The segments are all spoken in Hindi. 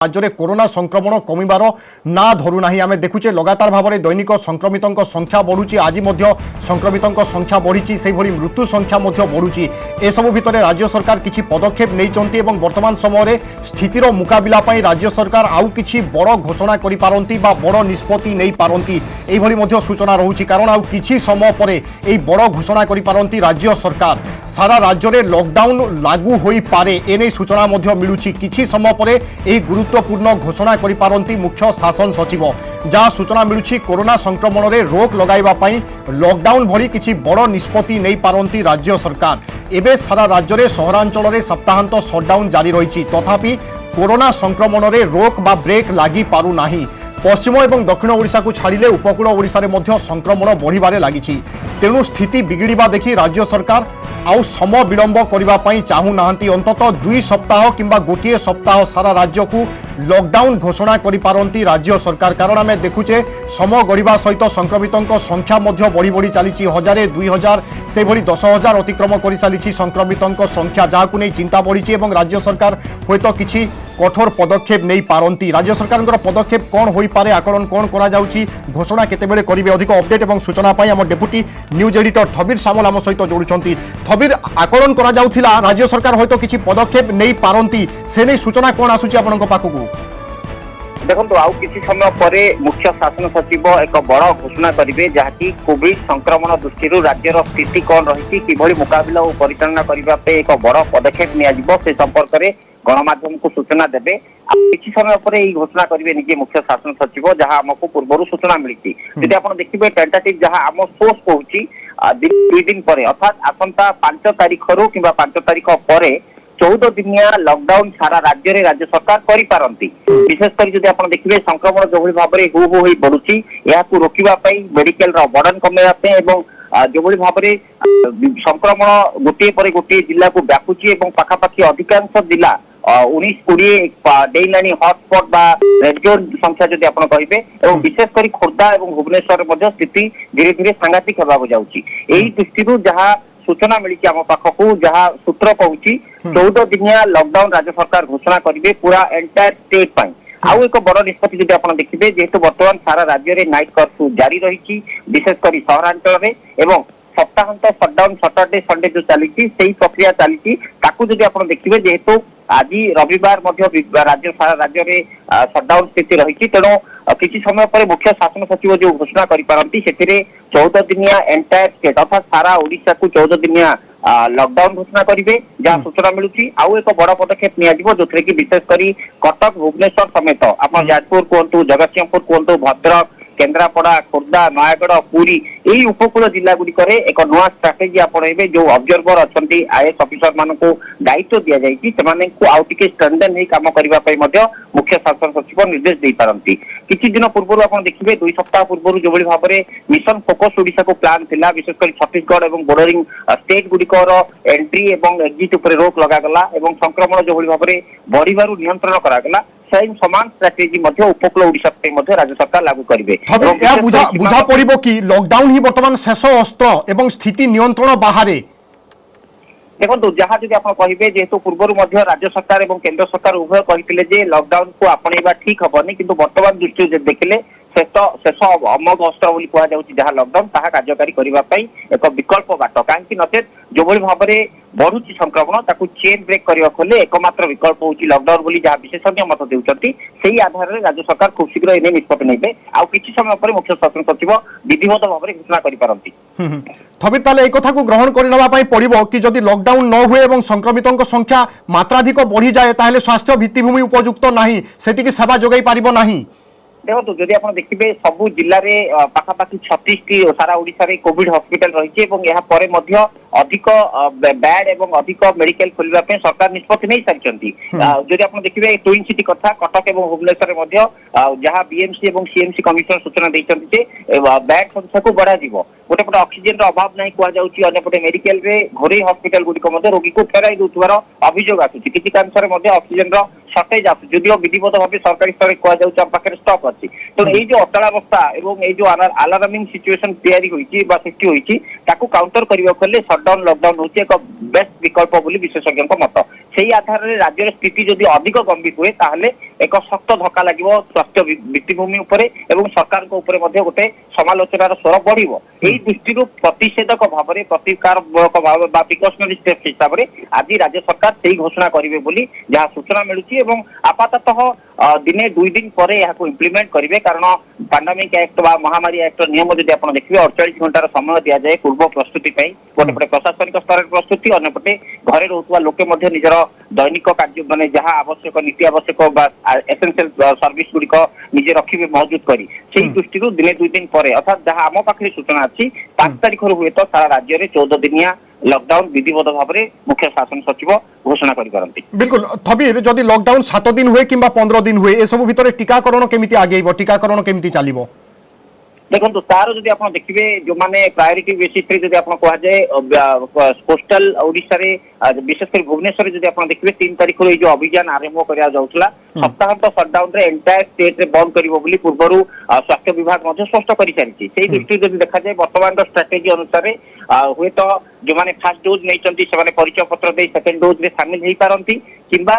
राज्य में कोरोना संक्रमण कमिबार ना धरू ना आम देखुचे लगातार भाव में दैनिक संक्रमितों संख्या बढ़ुची आज संक्रमितों संख्या बढ़ी से मृत्यु संख्या बढ़ुची एसबू भितर राज्य सरकार किसी पदक्षेप नहीं वर्तमान समय स्थितिर मुकाबिला राज्य सरकार आउ किछि बड़ घोषणा करि पारंती बा बड़ निष्पत्ति नहीं पारंती एभली सूचना रहुची कारण आउ किछि समय पर एई बड़ घोषणा करि पारंती राज्य सरकार सारा राज्य में लॉकडाउन लागू होई पारे एने सूचना मिलूची किछि समय पर एई गुरुत्वपूर्ण घोषणा करि पारंती मुख्य शासन सचिव जहाँ सूचना मिलूची कोरोना संक्रमण में रोक लगाइबा पई लॉकडाउन भली किछि बड़ निष्पत्ति नहीं पारंती राज्य सरकार एबे सारा राज्य में सहरांचल में सप्ताहांत शटडाउन जारी रही तथापि कोरोना संक्रमण में रोक बा ब्रेक लगी पारु नाही पश्चिम और दक्षिण ओडिशा को छाड़िले उपकूल ओडिशा रे संक्रमण बढ़िबारे लागिछि तेणु स्थिति बिगिड़िबा देखि राज्य सरकार आउ समय विलंब करने चाहू नाहंती अंततः 2 सप्ताह किंबा गोटे सप्ताह सारा राज्य को लॉकडाउन घोषणा करि पारंती राज्य सरकार कारण आम देखुचे समय गढ़ा सहित संक्रमितों संख्या बढ़ी बढ़ी चली 1000 2000 से 10,000 अतिक्रम कर सारी संक्रमितों संख्या जहां नहीं चिंता बढ़ी और राज्य सरकार हयत किछि कठोर पदक्षेप नहीं पारंती राज्य सरकार पदक्षेप कौन हो पारे आकलन कौन करा जाउची घोषणा केतेबेले करिवे अधिक अपडेट और सूचना पाई आम डेप्यूटी न्यूज एडिटर थबीर सामल आम सहित जोड़ुछंती थबीर आकलन करा जाउथिला राज्य सरकार हयत किछि पदक्षेप नहीं पारंती से नहीं सूचना कौन आसुची आपनक पाखकू देखो आउ किसी समय पर मुख्य शासन सचिव एक बड़ घोषणा करेंगे जहाँकि कोविड संक्रमण दृष्टि राज्यर स्थिति कौन रही कि मुकाबला और परिचालना करने एक बड़ पदक्षेप से संपर्क में गणमाध्यम को सूचना देवे किसी समय पर यही घोषणा करेंगे निजे मुख्य शासन सचिव जहाँ आमको पूर्व सूचना मिली जब आप देखिए टेंटाटिव जहाँ आम सोर्स कहूँ 2 दिन पर अर्थात आसंता 5 तारीख रु कि 5 तारीख पर 14 दिनिया लॉकडाउन सारा राज्य रे राज्य सरकार करि पारंती विशेषकर जदि आप देखिए संक्रमण जो भाव में हु हु बढ़ुची या रोकवा मेडिकल बर्डन कमेवा एवं जो भाव में संक्रमण गोटे पर गोटे जिला को व्यापुची पाखापाखि अधिकांश जिला 19-20 डेलानी हॉटस्पॉट बा रेड जोन संख्या जदि आप कहे और विशेषकर खोर्धा और भुवनेश्वर स्थिति धीरे धीरे सांघातिक होगा जाऊँगी यही दृष्टि जहाँ सूचना मिली आम पाखक जहाँ सूत्र कहूँ 14 दिनिया लॉकडाउन राज्य सरकार घोषणा करेंगे पूरा एंटायर स्टेट आउ एक बड़ निष्पत्ति जब आप देखिए जेहेतु बर्तमान सारा राज्य में नाइट कर्फ्यू जारी रही विशेषकर सहरांचल में सप्ताहांत शटडाउन सैटरडे संडे जो चली प्रक्रिया चली जब आप देखिए जेहेतु आज रविवार राज्य सारा राज्य में शटडाउन स्थिति रही तेणु किसी समय पर मुख्य शासन सचिव जो घोषणा करिपारंती सेथिरे 14 दिनिया एंटायर स्टेट अर्थात सारा ओडिशा को 14 दिनिया लॉकडाउन घोषणा करेंगे जहाँ सूचना मिलूची आउ एक बड़ पदक्षेप नियाजिबो जोथरे कि विशेषकर कटक भुवनेश्वर समेत आप जाजपुर कहतु जगतसिंहपुर कहतु भद्रक केन्द्रापड़ा खोर्धा नयागढ़ पुरी यही उपकूल जिला गुड़िक एक नुआ स्ट्राटेजी आपणे जो ऑब्जर्वर अच्छा आईएएस ऑफिसर मान दायित्व दि जाए आउ टे स्ट्रेंथन हो कम करने मुख्य शासन सचिव निर्देश दे पारती किसी दिन पूर्व आप देखिए 2 सप्ताह पूर्व जो भाव में मिशन फोकस ओडिशा को प्लान थिला विशेषकर छत्तीसगढ़ और बोर्डरिंग स्टेट गुड़िकर एंट्री और एग्जिट उपर रोक लगागला और संक्रमण जो भाव में बढ़िबारु नियंत्रण करागला सेम समान स्ट्रेटेजी उपकूल ओडिशा राज्य सरकार लागू करेंगे बुझा पड़ो कि लॉकडाउन ही बर्तमान शेष अस्त्र एवं स्थिति नियंत्रण बाहर देखो जहाँ जब आप कहे जेहेतु पूर्व राज्य सरकार और केंद्र सरकार उभय कहते लॉकडाउन को आपणा ठीक हेनी कि बर्तमान दृष्टि देखिले शेष अमोघ अस्त्र बोली कहुच्छी जहाँ लॉकडाउन ताहा कार्यकारी करने एक विकल्प बाट कहीं नचेत जो भाव में बढ़ुची संक्रमण ताकू चेन ब्रेक करने एकमात्र विकल्प होची लॉकडाउन बोली जहाँ विशेषज्ञ मत देउछंती सेही आधार में राज्य सरकार खूब शीघ्र एने निष्पत्ति नेबे आउ किछि समय पर मुख्य शासन सचिव विधिवत भाव में घोषणा करि पारंती थबिर ताले एक कथा को ग्रहण करनबा पई पड़िबो कि जदि लॉकडाउन न हुए एवं संक्रमितों संख्या मात्राधिक बढ़ी जाए ताहेले स्वास्थ्य भित्तिभूमि उपयुक्त नाही सेटिके सेवा जोगाई पारिबो नाही देखो जदि आप देखिए सबू जिले में पाखापाखि 36 सारा ओडिशा रे कोविड हॉस्पिटल रही अधिक बेड एवं अधिक मेडिकल खोलने सरकार निष्पत्ति नहीं सारी जदि आप देखिए ट्विन सिटी कथा कटक और भुवनेश्वर जहाँ बीएमसी और सीएमसी कमिशनर सूचना देते बेड संख्या को बढ़ा गोटे पटे ऑक्सीजन अभाव नहीं कहुच्छी अंपटे मेडिकल घोरे हॉस्पिटल गुड़िक रोगी को फेराई दूसर अभियोग आसूसी किसी कांशर ऑक्सीजन सर्टेज आस जदिव विधिवत भाव सरकारी स्तर कहुच्छे स्टक अच्छी तेणु ये जो अचलावस्था और ये जो अलार्मिंग सिचुएशन तैयारी सृष्टि होती काउंटर करने सटडाउन लॉकडाउन होची एक बेस्ट विकल्प बोली विशेषज्ञ मत सेही आधार रे राज्य स्थिति जदि अधिक गंभीर हुए ताहले एक शक्त धक्का लागिवो स्वास्थ्य भित्तिभूमि उपरे एवं सरकार को उपरे मध्ये गोटे समालोचनार स्वर बढ़िवो एही दृष्टिरू प्रतिषेधक भाव में प्रतिकारमूलक भाव बा प्रिकॉशनरी स्टेप्स हिसाब से आज राज्य सरकार सेही घोषणा करिवे बोली जहाँ सूचना मिलुची एवं आपाततः दिने 2 दिन पर यहाँ इम्प्लीमेंट करेंगे कारण पैंडेमिक एक्ट बा महामारी एक्ट नियम जब आप देखिए 48 घंटार समय दि जाए पूर्व प्रस्तुति गोटे पटे प्रशासनिक स्तर प्रस्तुति अन्यपटे घरे रोकवा लोके निजर दैनिक कार्य माने जहाँ आवश्यक नीति आवश्यक एसेंशियल सर्विस गुड़िक निजे रखिए मौजूद करी से दृष्टि दिने 2 दिन पर अर्थात जहाँ आम पाखे सूचना अच्छी 5 तारीख हुए तो सारा राज्य में 14 दिनिया लॉकडाउन विधिवत भाव में मुख्य शासन सचिव घोषणा करिपारंती। बिल्कुल थबीर जदि लॉकडाउन 7 दिन हुए किंबा 15 दिन हुए ए सब भितर टीकाकरण केमिति आगेइबो टीकाकरण केमिति चलिबो देखो तार जदि आप देखिए जो माने प्रायोरिटी बेसिस रे जदि आप कहा जाए कोस्टल ओडिशा रे विशेषकर भुवनेश्वर जदि आप देखिए 3 तारीख रो जो अभियान आरंभ करिया जाउतला सप्ताहांत सटडाउन रे एंटायर स्टेट रे बंद करिवो बोली पूर्वरु स्वास्थ्य विभाग मध्ये स्पष्ट करि सारिछि सेही दृष्टि जदि देखा जाए वर्तमान स्ट्रेटेजी अनुसार हुए तो जो माने फर्स्ट डोज नहीं से परिचय पत्र दे सेकेंड डोज रे शामिल हो पारती किंबा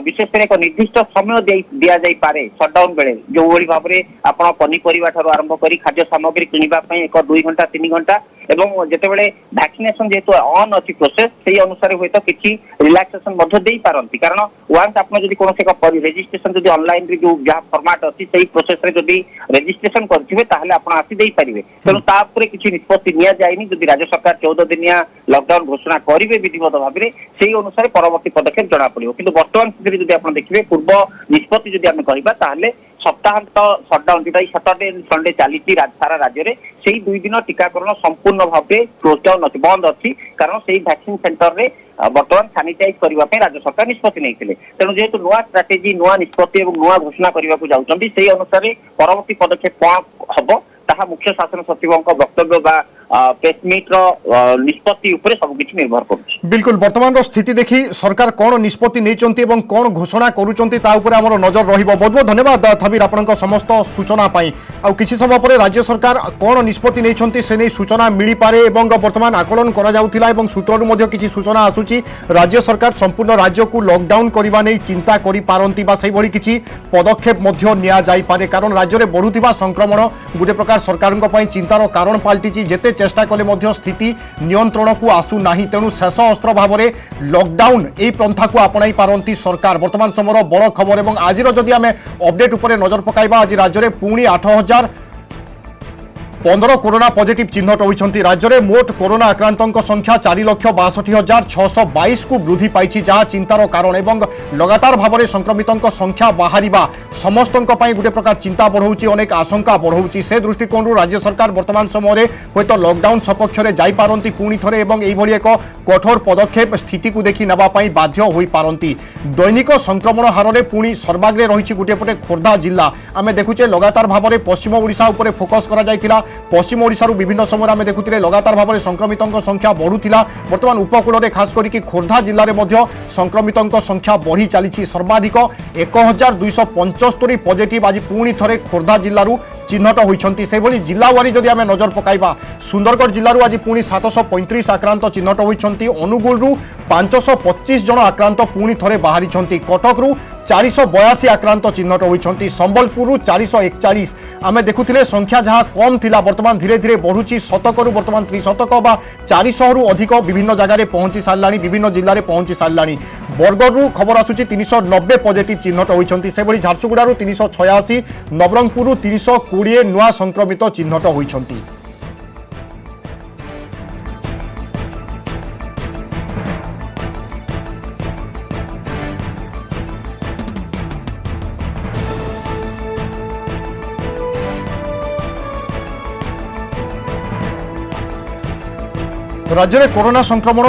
विशेषकर एक निर्दिष्ट समय दि जाई पारे सटडाउन बेले जो भली भाव में आपण पनीपरिया ठारू आरंभ करी खाद्य सामग्री किनिबा पई एक 2 घंटा 3 घंटा एवं जेतेबेले वैक्सीनेशन जेहेतु ऑन अच्छी प्रोसेस से अनुसार हुए तो किसी रिलैक्सेशन मध्य दे पारंती कारण वंस आपन जदि कोनोसे एक रजिस्ट्रेशन जदि ऑनलाइन रे जो जहाँ फॉर्मेट अच्छी से प्रोसेस रे जदि रजिस्ट्रेशन करथिबे ताहले आपन आसी देई परिबे तेणु ता ऊपर किसी निष्पत्ति निया जायनी जदि राज्य सरकार 14 दिनिया लॉकडाउन घोषणा करिवे विधिवत भाव में से अनुसार परवर्ती पदक्षेप जना पड़िबो किंतु वर्तमान स्थिति जदि आपन देखिबे पूर्व निष्पत्ति जदि आमे कहिबा ताहले सप्ताहांत सटडाउन जोटा सैटरडे संडे चली सारा राज्य में से 2 दिन टीकाकरण संपूर्ण भाव क्लोज डाउन अच्छी बंद अच्छी कारण से वैक्सीन सेंटर रे बर्तमान सानिटाइज करने राज्य सरकार निष्पत्ति नहीं तेणु जेहेतु नुआ स्ट्राटेजी नुआ निष्पत्ति और नुआ घोषणा करने को जाउछंती से अनुसार परवर्ती पदक्षेप कौन हम ताहा मुख्य शासन सचिव वक्तव्य बा प्रेसमिट निष्पत्ति उपरे सब किछि निर्भर करुछि। बिल्कुल वर्तमान स्थिति देखि सरकार कौन निष्पत्ति नैचंती एवं कौन घोषणा करूचंती ता उपरे हमर नजर रहिबो। बहुत बहुत धन्यवाद थबीर आपनक समस्त सूचना पाई आ किछि समय पर राज्य सरकार कौन निष्पत्ति नैचंती से नै सूचना मिली पारे एवं वर्तमान आकलन करा जाउथिला एवं सूत्ररु मध्ये किछि सूचना आसुची राज्य सरकार संपूर्ण राज्य को लॉकडाउन करिबा नै चिंता करि पारंती बा सेहि भली किछि पदक्षेप मध्ये निया जाई पारे कारण राज्य रे बढ़ुथिबा संक्रमण गुटे प्रकार सरकारक पई चिंतार कारण पाल्टिची जेते चेष्टा कले मध्य स्थिति नियंत्रण को आसु नाही तेणु शेष अस्त्र भाव में लॉकडाउन यही पंथा को आपणाई पारंती सरकार। वर्तमान समय बड़ खबर एवं आज जदि आम अपडेट उपर नजर पकाइबा आज राज्य में पुणी 8,015 कोरोना पॉजिटिव चिन्हट होती राज्य में मोट कोरोना आक्रांतों संख्या 4,62,622 को वृद्धि पाई जहाँ चिंतार कारण एवं लगातार भाव में संक्रमितों संख्या बाहर समस्त गोटे प्रकार चिंता बढ़ाऊँच अनेक आशंका बढ़ाऊँच से दृष्टिकोण राज्य सरकार वर्तमान समय हूँ तो लॉकडाउन सपक्ष में जापारती पुणी थे और एक कठोर पदक्षेप स्थिति को देखि नापी बाध्य हो पारती। दैनिक संक्रमण हार में पुणी सर्वाग्रे रही गोटे पटे खोर्धा जिला आम देखुचे लगातार भाव में पश्चिम ओडिशा उपर फोकस करा पश्चिम ओडिशारू विभिन्न समय आम देखुले लगातार भाव में संक्रमितों संख्या बढ़ुला वर्तमान उपकूल में खास करके खोर्धा जिले में संक्रमितों संख्या बढ़ी चली सर्वाधिक 1,275 पॉजिटिव आज पुणी थे खोर्धा जिलूर चिन्हट होती से जिलावारी जदि आम नजर पकाइबा सुंदरगढ़ जिलूर आज पुणी 735 आक्रांत चिन्हट होती अनुगुलू 525 जन आक्रांत पुणी थे बाहरी कटकू 482 आक्रांत चिन्हट होती संबलपुर 441 आम देखुले संख्या जहाँ कम थिला वर्तमान धीरे धीरे बढ़ुची शतकरू वर्तमान त्रिशतक बा 400 रु अधिक विभिन्न जगह पहुंची सारा विभिन्न जिले में पहुंची सारा बरगढ़ खबर आसूची 390 पॉजिटिव चिन्हट होती से झारसुगुड़ारू 386 नवरंगपुर 320 नुआ संक्रमित चिन्हट होती। राज्य में कोरोना संक्रमण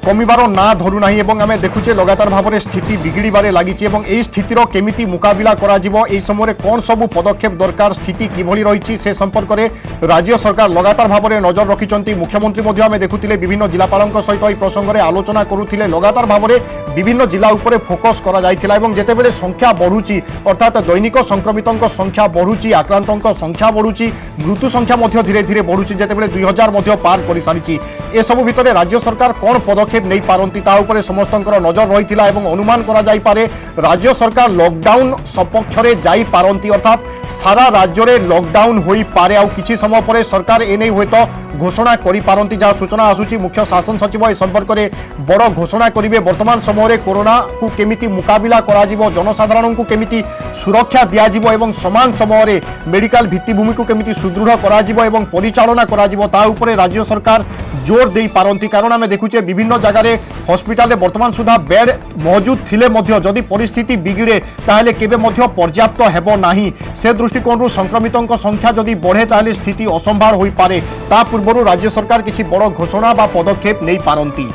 কমিবার না ধরু না এবং আমি দেখুছে লগাতার ভাবে স্থিতি বিগিড়বারে লাগিছে এবং এই স্থিতির কেমিতি মোকাবিলা করা যাব এই সময় কোন সবু পদক্ষেপ দরকার স্থিতি কিভাবে রয়েছে সে সম্পর্কে রাজ্য সরকার লগাতার ভাবে নজর রাখিছেন। মুখ্যমন্ত্রী আমি দেখুলে বিভিন্ন জেলাপালଙ୍କ সহিত এই প্রসঙ্গে আলোচনা করুলে লগাতার ভাবে বিভিন্ন জেলা উপরে ফোকস করা যাইছিলা এবং যেতেবেলে সংখ্যা বড়ুচি অর্থাৎ দৈনিক সংক্রমিতଙ୍କ সংখ্যা বড়ুচি আক্রান্তଙ୍କ সংখ্যা বড়ুচি মৃত্যু সংখ্যা মধ্য ধীরে ধীরে বড়ুচি যেতেবেলে 2000 মধ্য পার করে সারিছি এসবু ভিতরে রাজ্য সরকার কোন পদক্ষেপ নেই পারন্তি তা উপরে সমস্তଙ୍କର নজর রহিছিলা এবং অনুমান করা যাই পারে রাজ্য সরকার লকডাউন সপক্ষরে যাই পারন্তি অর্থাৎ সারা রাজ্যরে লকডাউন হই পারে আর কিছু সময় পরে সরকার এনে হয়তো ঘোষণা করে পারন্তি যা সূচনা আসুচি মুখ্য শাসন সচিব এই সম্পর্কে বড় ঘোষণা করিবে বর্তমান সময়ে করোনা কু কেমিতি মোকাবিলা করা যাব জনসাধারণଙ୍କୁ কেমিতি সুরক্ষা দিয়া যাব এবং সমান সময়ে মেডিকাল ভিত্তিভূমিକୁ কেমিতি সুদৃঢ় করা যাব এবং পরিচালনা করা যাব তা উপরে রাজ্য সরকার জোর দেই পারন্তি কারণ আমি দেখুছে বিভিন্ন জায়গায় হসপিটালে বর্তমান সুদ্ধা বেড মজুদ থিলে মধ্য যদি পরিস্থিতি বিগিড়ে তাহলে কেবে মধ্য পর্যাপ্ত হেব নাহি সে দৃষ্টিকোণରୁ সংক্রমিতଙ୍କ সংখ্যা যদি বঢ়ে তাহলে স্থিতি অসম্ভার হই পারে তা পূর্বরু রাজ্য সরকার কিছু বড় ঘোষণা বা পদক্ষেপ নেই পারন্তি।